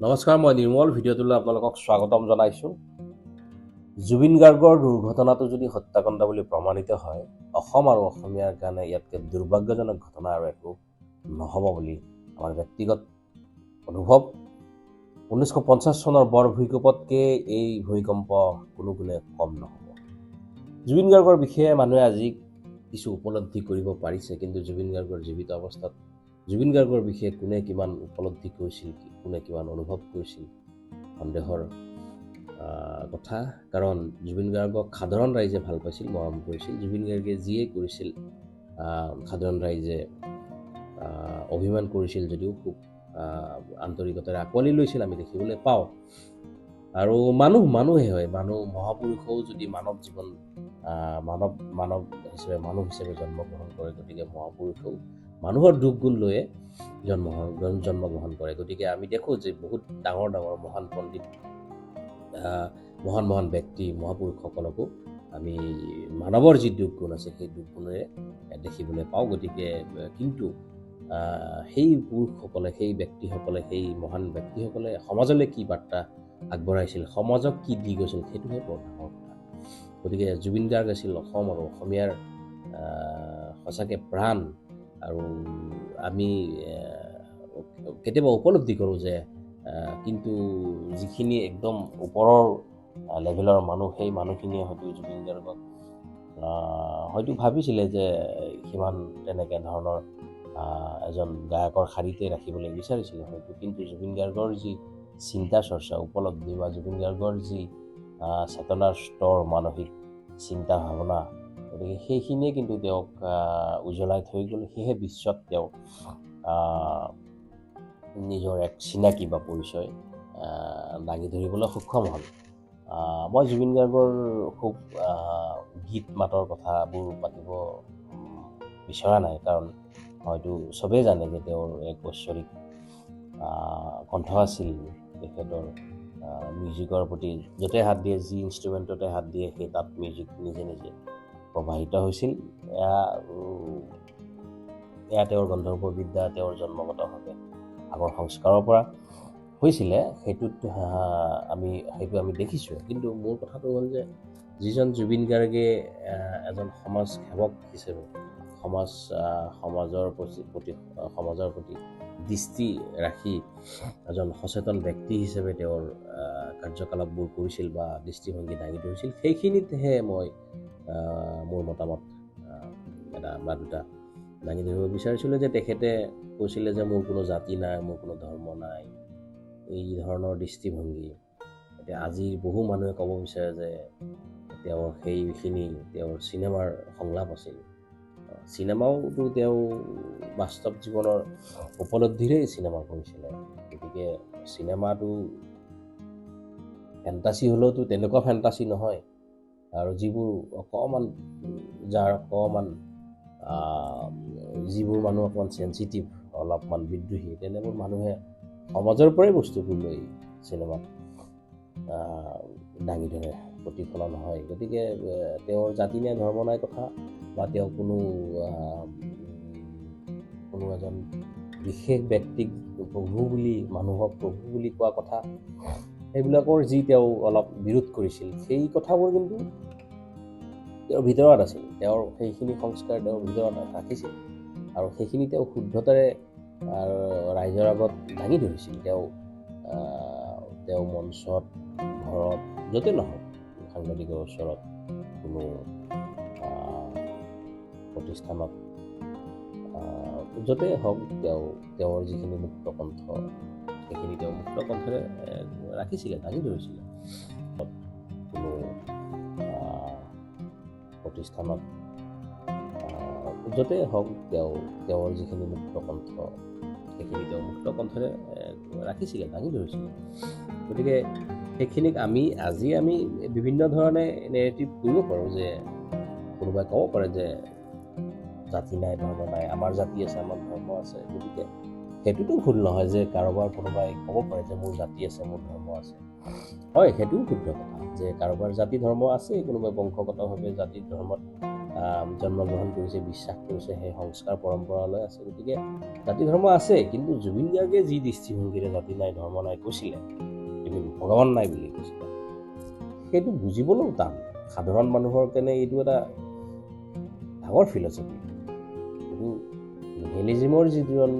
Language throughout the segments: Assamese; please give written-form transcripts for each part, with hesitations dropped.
নমস্কাৰ, মই নিৰ্মল ভিডিঅ'টোলৈ আপোনালোকক স্বাগতম জনাইছোঁ। জুবিন গাৰ্গৰ দুৰ্ঘটনাটো যদি হত্যাকাণ্ড বুলি প্ৰমাণিত হয়, অসম আৰু অসমীয়াৰ কাৰণে ইয়াতকৈ দুৰ্ভাগ্যজনক ঘটনা আৰু একো নহ'ব বুলি আমাৰ ব্যক্তিগত অনুভৱ। 1950 চনৰ বৰ ভূঁইকঁপতকৈ এই ভূমিকম্প কোনো গুণে কম নহ'ব। জুবিন গাৰ্গৰ বিষয়ে মানুহে আজি কিছু উপলব্ধি কৰিব পাৰিছে, কিন্তু জুবিন গাৰ্গৰ জীৱিত অৱস্থাত জুবিন গাৰ্গৰ বিষয়ে কোনে কিমান উপলব্ধি কৰিছিল, কোনে কিমান অনুভৱ কৰিছিল, সন্দেহৰ কথা। কাৰণ জুবিন গাৰ্গক সাধাৰণ ৰাইজে ভাল পাইছিল, মৰম কৰিছিল। জুবিন গাৰ্গে যিয়ে কৰিছিল সাধাৰণ ৰাইজে অভিমান কৰিছিল যদিও খুব আন্তৰিকতাৰে আঁকোৱালি লৈছিল, আমি দেখিবলৈ পাওঁ। আৰু মানুহে হয়, মহাপুৰুষেও যদি মানৱ জীৱন মানুহ হিচাপে জন্মগ্ৰহণ কৰে, গতিকে মহাপুৰুষেও মানুহৰ দুখ গুণ লৈয়ে জন্মগ্ৰহণ কৰে। গতিকে আমি দেখোঁ যে বহুত ডাঙৰ মহান পণ্ডিত, মহান ব্যক্তি, মহাপুৰুষসকলকো আমি মানৱৰ যি দুখ গুণ আছে সেই দুখ গুণেৰে দেখিবলৈ পাওঁ। গতিকে কিন্তু সেই পুৰুষসকলে, সেই ব্যক্তিসকলে, সেই মহান ব্যক্তিসকলে সমাজলৈ কি বাৰ্তা আগবঢ়াইছিল, সমাজক কি দি গৈছিল, সেইটোহে বৰ ডাঙৰ কথা। গতিকে জুবিন গাৰ্গ আছিল অসম আৰু অসমীয়াৰ সঁচাকৈ প্ৰাণ। আৰু আমি কেতিয়াবা উপলব্ধি কৰোঁ যে কিন্তু যিখিনি একদম ওপৰৰ লেভেলৰ মানুহ, সেই মানুহখিনিয়ে হয়তো জুবিন গাৰ্গক হয়তো ভাবিছিলে যে সিমান তেনেকৈ ধৰণৰ এজন গায়কৰ শাৰীতে ৰাখিবলৈ বিচাৰিছিলে হয়তো। কিন্তু জুবিন গাৰ্গৰ যি চিন্তা চৰ্চা, উপলব্ধি বা জুবিন গাৰ্গৰ যি চেতনাৰ স্তৰ, মানসিক চিন্তা ভাৱনা, গতিকে সেইখিনিয়ে কিন্তু তেওঁক উজ্বলাই থৈ গ'ল। সেয়েহে বিশ্বত তেওঁ নিজৰ এক চিনাকি বা পৰিচয় দাঙি ধৰিবলৈ সক্ষম হ'ল। মই জুবিন গাৰ্গৰ খুব গীত মাতৰ কথাবোৰ পাতিব বিচৰা নাই, কাৰণ হয়তো চবেই জানে যে তেওঁৰ এক ঐশ্বৰিক কণ্ঠ আছিল। তেখেতৰ মিউজিকৰ প্ৰতি য'তে হাত দিয়ে, যি ইনষ্ট্ৰুমেণ্টতে হাত দিয়ে, সেই তাত মিউজিক নিজে প্ৰবাহিত হৈছিল। এয়া তেওঁৰ গন্ধৰ্ব বিদ্যা, তেওঁৰ জন্মগতভাৱে আগৰ সংস্কাৰৰ পৰা হৈছিলে, সেইটো আমি দেখিছোঁ। কিন্তু মোৰ কথাটো হ'ল যে যিজন জুবিন গাৰ্গে এজন সমাজ সেৱক হিচাপে সমাজৰ প্ৰতি দৃষ্টি ৰাখি এজন সচেতন ব্যক্তি হিচাপে তেওঁৰ কাৰ্যকলাপবোৰ কৰিছিল বা দৃষ্টিভংগী দাঙি ধৰিছিল, সেইখিনিতহে মই মোৰ মতামত এটা বা দুটা দাঙি ধৰিব বিচাৰিছিলোঁ। যে তেখেতে কৈছিলে যে মোৰ কোনো জাতি নাই, মোৰ কোনো ধৰ্ম নাই, এই ধৰণৰ দৃষ্টিভংগী। এতিয়া আজি বহু মানুহে ক'ব বিচাৰে যে তেওঁৰ সেইখিনি তেওঁৰ চিনেমাৰ সংলাপ আছিল। চিনেমাওতো তেওঁ বাস্তৱ জীৱনৰ উপলব্ধিৰেই চিনেমা কৰিছিলে। গতিকে চিনেমাটো ফেণ্টাচি হ'লেওতো তেনেকুৱা ফেণ্টাচি নহয়। আৰু যিবোৰ যিবোৰ মানুহ অকণমান চেঞ্চিটিভ, অলপমান বিদ্ৰোহী, তেনেবোৰ মানুহে সমাজৰ পৰাই বস্তুবোৰ লৈ চিনেমাত দাঙি ধৰে, প্ৰতিফলন হয়। গতিকে তেওঁৰ জাতি নাই, ধৰ্ম নাই কথা, বা তেওঁ কোনো এজন বিশেষ ব্যক্তিক মানুহক প্ৰভু বুলি কোৱা কথা, সেইবিলাকৰ যি তেওঁ অলপ বিৰোধ কৰিছিল, সেই কথাবোৰ কিন্তু তেওঁৰ ভিতৰত আছিল। তেওঁৰ সেইখিনি সংস্কাৰ তেওঁৰ ভিতৰত ৰাখিছিল, আৰু সেইখিনি তেওঁ শুদ্ধতাৰে ৰাইজৰ আগত দাঙি ধৰিছিল। তেওঁ মঞ্চত, ঘৰত, য'তে নহওক, সাংবাদিকৰ ওচৰত, কোনো প্ৰতিষ্ঠানত, য'তে হওক, তেওঁৰ যিখিনি মুক্ত কণ্ঠ, সেইখিনি তেওঁ মুক্ত কণ্ঠৰে ৰাখিছিলে, দাঙি ধৰিছিলে। কোনো প্ৰতিষ্ঠানত, য'তে হওক, তেওঁৰ যিখিনি মুক্ত কণ্ঠ, সেইখিনি তেওঁ মুক্ত কণ্ঠৰে ৰাখিছিলে, দাঙি ধৰিছিলে। গতিকে সেইখিনিক আমি বিভিন্ন ধৰণে নেৰেটিভ কৰিব পাৰোঁ। যে কোনোবাই ক'ব পাৰে যে জাতি নাই, ধৰ্ম নাই, আমাৰ জাতি আছে, আমাৰ ধৰ্ম আছে। গতিকে সেইটোতো ভুল নহয় যে কোনোবাই ক'ব পাৰে যে মোৰ জাতি আছে, মোৰ ধৰ্ম আছে। হয়, সেইটোও শুদ্ধ কথা যে কাৰোবাৰ জাতি ধৰ্ম আছে, কোনোবাই বংশগতভাৱে জাতি ধৰ্মত জন্মগ্ৰহণ কৰিছে, বিশ্বাস কৰিছে, সেই সংস্কাৰ পৰম্পৰালৈ আছে। গতিকে জাতি ধৰ্ম আছে, কিন্তু জুবিন গাৰ্গে যি দৃষ্টিভংগীৰে জাতি নাই ধৰ্ম নাই কৈছিলে, ভগৱান নাই বুলি কৈছিলে, সেইটো বুজিবলৈও টান। সাধাৰণ মানুহৰ কাৰণে এইটো এটা ডাঙৰ ফিলচফি। কিন্তু নিহিলিজিমৰ যিজন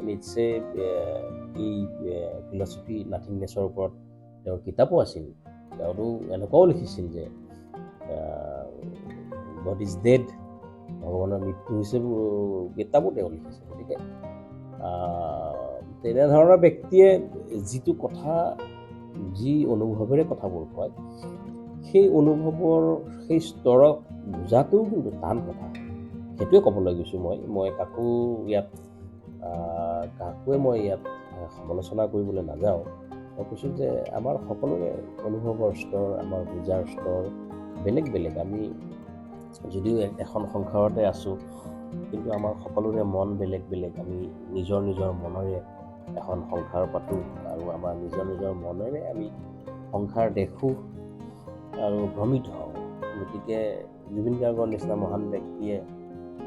নিটছে এই ফিলচফি নাথিংনেছৰ ওপৰত তেওঁৰ কিতাপো আছিল। তেওঁতো এনেকুৱাও লিখিছিল যে গড ইজ ডেড, ভগৱানৰ মৃত্যু হৈছে, কিতাপো তেওঁ লিখিছিল। গতিকে তেনেধৰণৰ ব্যক্তিয়ে যিটো কথা, যি অনুভৱেৰে কথাবোৰ কয়, সেই অনুভৱৰ সেই স্তৰক বুজাটোও কিন্তু টান কথা। সেইটোৱে ক'বলৈ গৈছোঁ মই কাকোৱে মই ইয়াত সমালোচনা কৰিবলৈ নাযাওঁ। মই কৈছোঁ যে আমাৰ সকলোৰে অনুভৱৰ স্তৰ, আমাৰ বুজাৰ স্তৰ বেলেগ বেলেগ। আমি যদিও এখন সংসাৰতে আছোঁ, কিন্তু আমাৰ সকলোৰে মন বেলেগ বেলেগ। আমি নিজৰ নিজৰ মনেৰে এখন সংসাৰ পাতোঁ, আৰু আমাৰ নিজৰ নিজৰ মনেৰে আমি সংসাৰ দেখোঁ আৰু ভ্ৰমিত হওঁ। গতিকে জুবিন গাৰ্গৰ নিচিনা মহান ব্যক্তিয়ে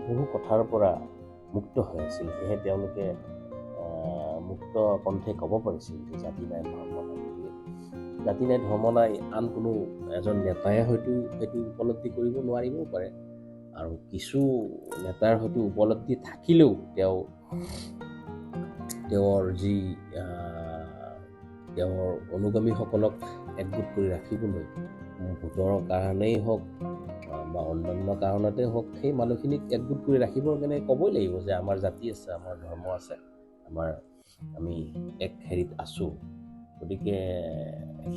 বহু কথাৰ পৰা মুক্ত হৈ আছিল। সেয়েহে তেওঁলোকে মুক্ত কণ্ঠে ক'ব পাৰিছিল যে জাতি নাই ধৰ্ম নাই। জাতি নাই ধৰ্ম নাই আন কোনো এজন নেতাই হয়তো সেইটো উপলব্ধি কৰিব নোৱাৰিবও পাৰে, আৰু কিছু নেতাৰ হয়তো উপলব্ধি থাকিলেও তেওঁৰ অনুগামীসকলক একগোট কৰি ৰাখিবলৈ ভোটৰ কাৰণেই হওক বা অন্যান্য কাৰণতে হওক, সেই মানুহখিনিক একগোট কৰি ৰাখিবৰ কাৰণে ক'বই লাগিব যে আমাৰ জাতি আছে, আমাৰ ধৰ্ম আছে, আমি এক হেৰিত আছোঁ। গতিকে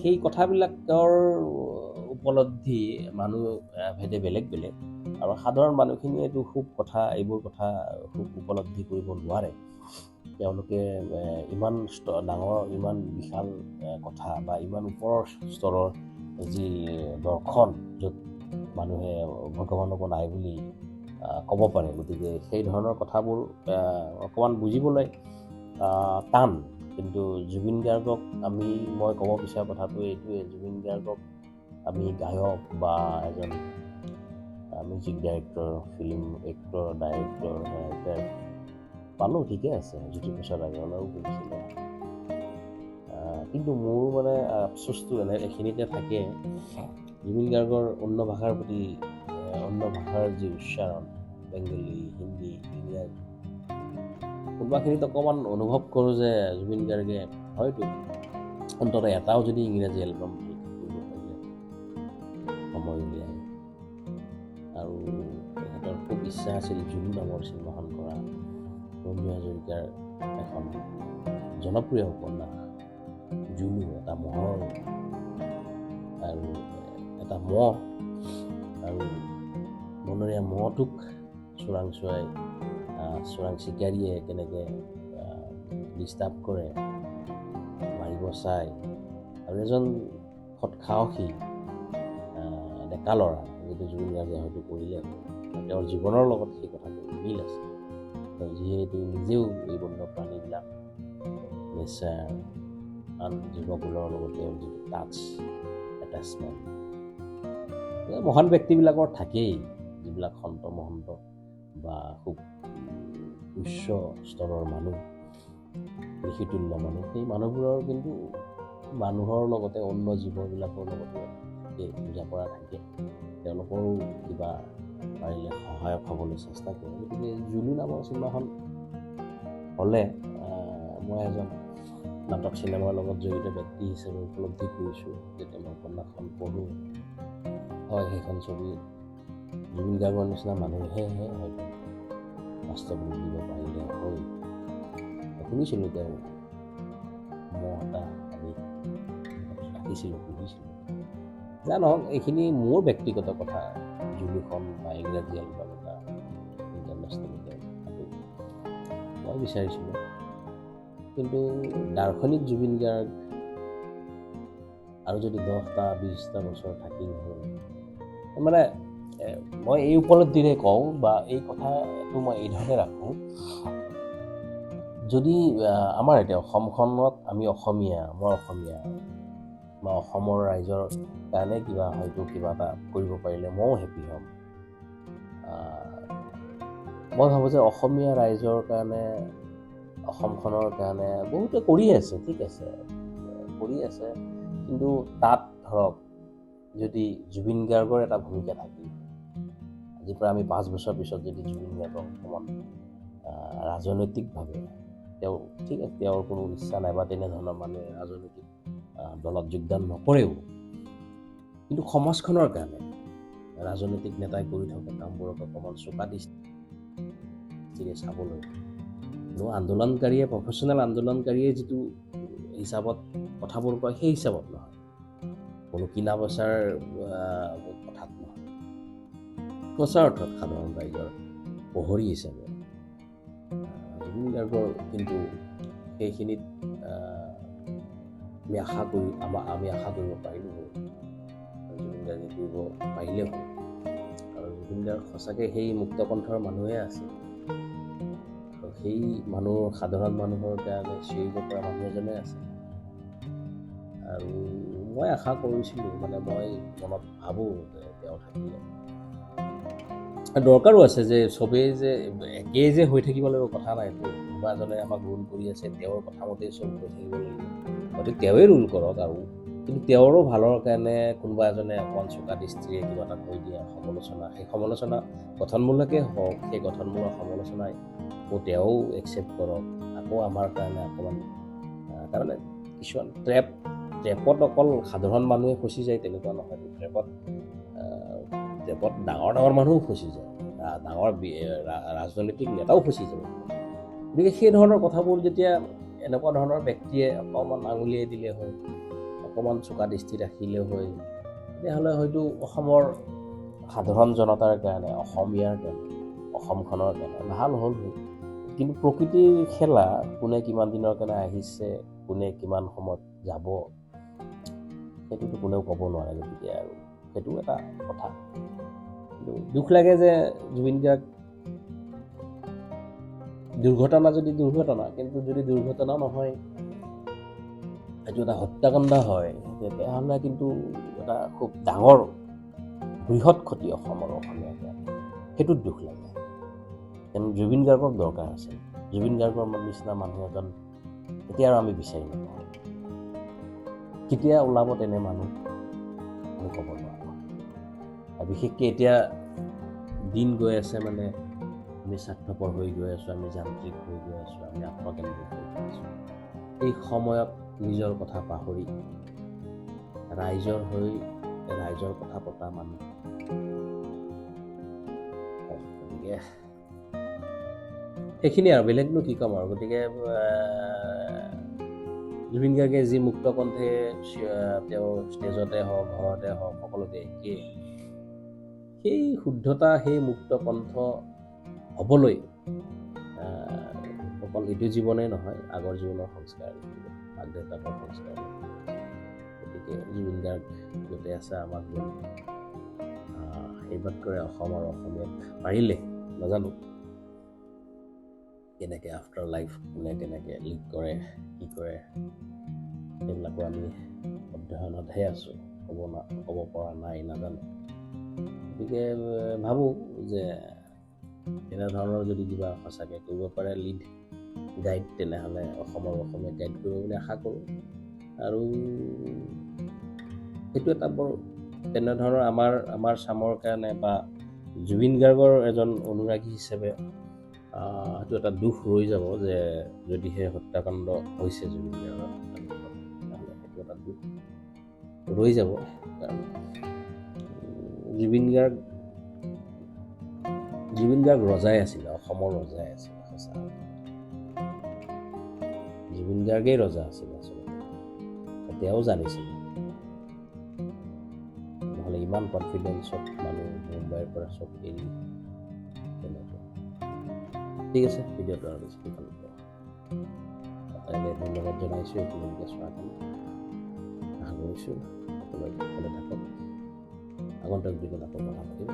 সেই কথাবিলাকৰ উপলব্ধি মানুহ ভেদে বেলেগ বেলেগ, আৰু সাধাৰণ মানুহখিনিয়েতো এইবোৰ কথা খুব উপলব্ধি কৰিব নোৱাৰে। তেওঁলোকে ইমান ডাঙৰ, ইমান বিশাল কথা বা ইমান ওপৰৰ স্তৰৰ যি দৰ্শন, য'ত মানুহে ভগৱানকো নাই বুলি ক'ব পাৰে। গতিকে সেই ধৰণৰ কথাবোৰ অকণমান বুজিবলৈ টান। কিন্তু জুবিন গাৰ্গক মই ক'ব বিচৰা কথাটো এইটোৱে, জুবিন গাৰ্গক আমি গায়ক বা এজন music director, film actor, director, writer পালোঁ, ঠিকে আছে, জ্যোতিপ্ৰসাদ আগৰৱালাও কৰিছিলে। কিন্তু মোৰ মানে আফচোচটো এইখিনিতে থাকে, জুবিন গাৰ্গৰ অন্য ভাষাৰ প্ৰতি, অন্য ভাষাৰ যি উচ্চাৰণ, বেংগলী, হিন্দী, ইংৰাজী, কোনোবাখিনিত অকণমান অনুভৱ কৰোঁ যে জুবিন গাৰ্গে হয়তো অন্ততঃ এটাও যদি ইংৰাজী এলবাম কৰিব পাৰিলে সময় উলিয়াই, আৰু তেখেতৰ খুব ইচ্ছা আছিল জুলু নামৰ চিনেমাখন কৰা। ৰঞ্জু হাজৰিকাৰ এখন জনপ্ৰিয় উপন্যাস জুলু, এটা মহৰ আৰু এটা মহ, আৰু বনৰীয়া মহটোক চোৰাং চিকাৰীয়ে কেনেকৈ ডিষ্টাৰ্ব কৰে, মাৰিব চায়, আৰু এজন সাহসী ডেকা ল'ৰা, যিটো জুবিন গাৰ্গে হয়তো কৰিলে, তেওঁৰ জীৱনৰ লগত সেই কথাটো মিল আছে। যিহেতু নিজেও এই বন্যপ্ৰাণীবিলাক, নেচাৰ, আন জীৱকুলৰ লগত তেওঁৰ যিটো এটাচমেণ্ট মহান ব্যক্তিবিলাকৰ থাকেই, যিবিলাক সন্ত মহন্ত বা খুব উচ্চ স্তৰৰ মানুহ, ঋষিতুল্য মানুহ, সেই মানুহবোৰৰ কিন্তু মানুহৰ লগতে অন্য জীৱবিলাকৰ লগতে পূজা কৰা থাকে। তেওঁলোকৰো কিবা পাৰিলে সহায়ক হ'বলৈ চেষ্টা কৰে। গতিকে জুলু নামৰ চিনেমাখন হ'লে মই এজন নাটক চিনেমাৰ লগত জড়িত ব্যক্তি হিচাপে উপলব্ধি কৰিছোঁ, যেতিয়া মই উপন্যাসখন পঢ়োঁ, হয় সেইখন ছবি জুবিন গাৰ্গৰ নিচিনা মানুহেহে হয়তো বাস্তৱ ৰূপ দিব পাৰিলে হয়। শুনিছিলোঁ তেওঁ মহ এটা আনি ৰাখিছিলোঁ, পুহিছিলোঁ। যা নহওক, এইখিনি মোৰ ব্যক্তিগত কথা। জুলুখন বা ইংৰাজী এলবাম এটা ইণ্টাৰনেশ্যনেল মই বিচাৰিছিলোঁ, কিন্তু দাৰ্শনিক জুবিন গাৰ্গ আৰু যদি 10টা 20টা বছৰ থাকি হ'ল, মানে মই এই উপলব্ধিৰে কওঁ বা এই কথাটো মই এইধৰণে ৰাখোঁ, যদি আমাৰ এতিয়া অসমখনত মই অসমীয়া বা অসমৰ ৰাইজৰ কাৰণে কিবা এটা কৰিব পাৰিলে ময়ো হেপ্পী হ'ম। মই ভাবোঁ যে অসমীয়া ৰাইজৰ কাৰণে, অসমখনৰ কাৰণে বহুতে কৰি আছে, ঠিক আছে, কৰি আছে, কিন্তু তাত ধৰক যদি জুবিন গাৰ্গৰ এটা ভূমিকা থাকিল, আজিৰ পৰা আমি 5 বছৰ পিছত যদি জুবিন গাৰ্গক অকণমান ৰাজনৈতিকভাৱে তেওঁ, ঠিক আছে, তেওঁৰ কোনো ইচ্ছা নাই বা তেনেধৰণৰ মানুহে ৰাজনৈতিক দলত যোগদান নকৰেও, কিন্তু সমাজখনৰ কাৰণে ৰাজনৈতিক নেতাই কৰি থকা কামবোৰক অকণমান চোকা দৃষ্টিৰে চাবলৈ, আন্দোলনকাৰীয়ে, প্ৰফেশ্যনেল আন্দোলনকাৰীয়ে যিটো হিচাপত কথাবোৰ কয় সেই হিচাপত নহয়, কোনো কিনা পইচাৰ কথাত নহয়, সঁচা অৰ্থত সাধাৰণ ৰাইজৰ প্ৰহৰী হিচাপে জুবিন গাৰ্গৰ কিন্তু সেইখিনিত আমি আশা কৰিব পাৰিলোঁ হয়, জুবিন গাৰ্গে কৰিব পাৰিলে হয়। আৰু জুবিন গাৰ্গ সঁচাকৈ সেই মুক্তকণ্ঠৰ মানুহে আছিল, আৰু সেই সাধাৰণ মানুহৰ কাৰণে চিঞৰিব পৰা মানুহ এজনে আছিল। আৰু মই আশা কৰিছিলোঁ, মানে মই মনত ভাবোঁ যে তেওঁ থাকিলে দৰকাৰো আছে যে চবেই যে একেই যে হৈ থাকিব লাগিব কথা নাইতো, কোনোবা এজনে আমাক ৰোল কৰি আছে, তেওঁৰ কথামতেই চব হৈ থাকিব লাগিব, হয়তো তেওঁৱে ৰোল কৰক, আৰু কিন্তু তেওঁৰো ভালৰ কাৰণে কোনোবা এজনে অকণমান চোকা দৃষ্টিৰে কিবা এটা কৈ দিয়ে, সেই সমালোচনা গঠনমূলকেই হওক, সেই গঠনমূলক সমালোচনাই তেওঁ একচেপ্ট কৰক, আকৌ আমাৰ কাৰণে অকণমান তাৰমানে কিছুমান ট্ৰেপত অকল সাধাৰণ মানুহে ফচি যায় তেনেকুৱা নহয়, ট্ৰেপত ডাঙৰ ডাঙৰ মানুহো ফচি যায়, ডাঙৰ ৰাজনৈতিক নেতাও ফচি যাব। গতিকে সেই ধৰণৰ কথাবোৰ যেতিয়া এনেকুৱা ধৰণৰ ব্যক্তিয়ে অকণমান আঙুলিয়াই দিলে হয়, অকণমান চোকা দৃষ্টি ৰাখিলে হয়, তেতিয়াহ'লে হয়তো অসমৰ সাধাৰণ জনতাৰ কাৰণে, অসমীয়াৰ কাৰণে, অসমখনৰ কাৰণে ভাল হ'ল হয়। কিন্তু প্ৰকৃতিৰ খেলা, কোনে কিমান দিনৰ কাৰণে আহিছে, কোনে কিমান সময়ত যাব, সেইটোতো কোনেও ক'ব নোৱাৰে। গতিকে আৰু সেইটো এটা কথা। কিন্তু দুখ লাগে যে জুবিন গাৰ্গ দুৰ্ঘটনা যদি দুৰ্ঘটনা, কিন্তু যদি দুৰ্ঘটনা নহয়, এইটো এটা হত্যাকাণ্ড হয়, তেতিয়াহ'লে কিন্তু এটা খুব ডাঙৰ বৃহৎ ক্ষতি অসমৰ, অসমীয়াৰ কাৰণে, সেইটোত দুখ লাগে। কিন্তু জুবিন গাৰ্গক দৰকাৰ আছে, জুবিন গাৰ্গৰ নিচিনা মানুহ এজন এতিয়া আৰু আমি বিচাৰি নাপাওঁ। কেতিয়া ওলাব তেনে মানুহ আমি ক'ব নোৱাৰোঁ। আৰু বিশেষকৈ এতিয়া দিন গৈ আছে, মানে আমি স্বাৰ্থপৰ হৈ গৈ আছোঁ, আমি যান্ত্ৰিক হৈ গৈ আছোঁ, আমি আত্মকেন্দ্ৰিক হৈ গৈ আছোঁ। এই সময়ত নিজৰ কথা পাহৰি ৰাইজৰ হৈ ৰাইজৰ কথা পতা মানুহ, গতিকে সেইখিনি আৰু বেলেগনো কি ক'ম আৰু। গতিকে জুবিন গাৰ্গে যি মুক্তকণ্ঠে তেওঁ ষ্টেজতে হওক, ঘৰতে হওক, সকলোতে একেই, সেই শুদ্ধতা, সেই মুক্তকণ্ঠ হ'বলৈ অকল এইটো জীৱনেই নহয়, আগৰ জীৱনৰ সংস্কাৰ, মাক দেউতাকৰ সংস্কাৰ। গতিকে জুবিন গাৰ্গ য'তে আছে আমাক আশীৰ্বাদ কৰে, অসম আৰু অসমীয়াক পাৰিলে, নাজানো কেনেকৈ আফটাৰ লাইফ কোনে কেনেকৈ লিড কৰে, কি কৰে, সেইবিলাকো আমি অধ্যয়নতহে আছোঁ, ক'ব পৰা নাই, নাজানো। গতিকে ভাবোঁ যে এনেধৰণৰ যদি কিবা সঁচাকৈ কৰিব পাৰে লিড গাইড, তেনেহ'লে অসমৰ অসমীয়া গাইড কৰিব বুলি আশা কৰোঁ। আৰু সেইটো এটা বৰ তেনেধৰণৰ আমাৰ চামৰ কাৰণে বা জুবিন গাৰ্গৰ এজন অনুৰাগী হিচাপে সেইটো এটা দুখ ৰৈ যাব যে যদিহে হত্যাকাণ্ড হৈছে জুবিন গাৰ্গৰ, তেতিয়াহ'লে সেইটো এটা দুখ ৰৈ যাব। কাৰণ জুবিন গাৰ্গ ৰজাই আছিলে, অসমৰ ৰজাই আছিলে, সঁচা। জুবিন গাৰ্গেই ৰজা আছিলে আচলতে, তেওঁ জানিছিলে, নহ'লে ইমান কনফিডেঞ্চত মানুহ মুম্বাইৰ পৰা চব এৰি তেনেকুৱা। ঠিক আছে, ভিডিঅ'টো আৰু বেছি দীঘল নকৰোঁ, ধন্যবাদ জনাইছোঁ আপোনালোকে চোৱাৰ কাৰণে, আশা কৰিছোঁ সকলোৱে ভালে থাকক। আগন্তুক দিনত আকৌ কথা পাতিম।